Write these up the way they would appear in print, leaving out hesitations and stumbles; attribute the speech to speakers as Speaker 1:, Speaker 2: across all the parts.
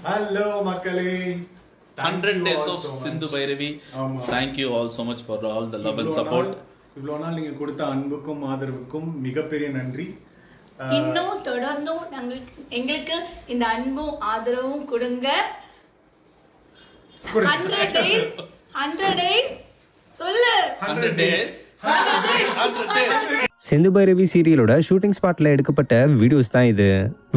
Speaker 1: Hello மக்களே,
Speaker 2: 100 days of Sindhu Bhairavi. Thank you all so much for all the love and support.
Speaker 1: இவ்வளோ நாள் நீங்க கொடுத்த அன்புக்கும் ஆதரவுக்கும் மிகப்பெரிய நன்றி.
Speaker 3: இன்னும் தொடர்ந்தும் எங்களுக்கு இந்த அன்பும் ஆதரவும் கொடுங்க. 100 days சொல்லு.
Speaker 2: 100 days.
Speaker 4: சிந்து பைரவி சீரியலோட ஷூட்டிங் ஸ்பாட்ல எடுக்கப்பட்ட வீடியோஸ் தான் இது.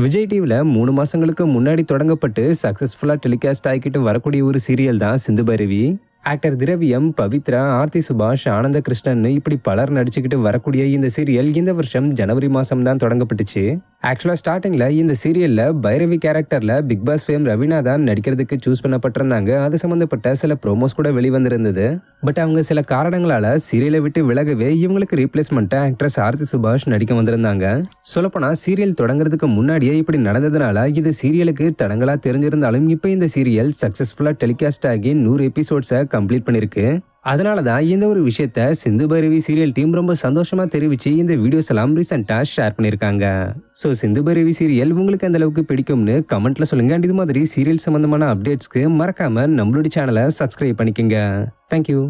Speaker 4: விஜய் டிவில 3 மாசங்களுக்கு முன்னாடி தொடங்கப்பட்டு சக்சஸ்ஃபுல்லா டெலிகாஸ்ட் ஆகிக்கிட்டு வரக்கூடிய ஒரு சீரியல் தான் சிந்து பைரவி. ஆக்டர் திரவியம், பவித்ரா, ஆர்த்தி சுபாஷ், ஆனந்த கிருஷ்ணன் இப்படி பலர் நடிச்சுக்கிட்டு வரக்கூடிய இந்த சீரியல் இந்த வருஷம் ஜனவரி மாசம் தான் தொடங்கப்பட்டுச்சு. ஆக்சுவலா ஸ்டார்டிங்ல இந்த சீரியல்ல பைரவி கேரக்டர்ல பிக் பாஸ் ஃபேம் ரவீனா தான் நடிக்கிறதுக்கு சூஸ் பண்ணப்பட்டிருந்தாங்க. அது சம்பந்தப்பட்ட சில ப்ரோமோஸ் கூட வெளிவந்திருந்தது. பட் அவங்க சில காரணங்களால சீரியலை விட்டு விலகவே இவங்களுக்கு ரீப்ளேஸ்மெண்ட் ஆக்ட்ரஸ் ஆர்த்தி சுபாஷ் நடிக்க வந்திருந்தாங்க. சொல்லப்போனா சீரியல் தொடங்குறதுக்கு முன்னாடியே இப்படி நடந்ததுனால இது சீரியலுக்கு தடங்களா தெரிஞ்சிருந்தாலும் இப்ப இந்த சீரியல் சக்சஸ்ஃபுல்லா டெலிகாஸ்ட் ஆகி 100 எபிசோட்ஸை கம்ப்ளீட் பண்ணிருக்கு. அதனாலதான் இந்த ஒரு விஷயத்த சிந்து பைரவி சீரியல் டீம் ரொம்ப சந்தோஷமா தெரிவிச்சு இந்த வீடியோஸ் எல்லாம் ரீசெண்டா ஷேர் பண்ணிருக்காங்க. சோ சிந்து பைரவி சீரியல் உங்களுக்கு அந்த அளவுக்கு பிடிக்கும்னு கமெண்ட்ல சொல்லுங்க. இது மாதிரி சீரியல் சம்பந்தமான அப்டேட்ஸ்க்கு மறக்காம நம்மளுடைய சேனலை சப்ஸ்கிரைப் பண்ணிக்கோங்க. தேங்க்யூ.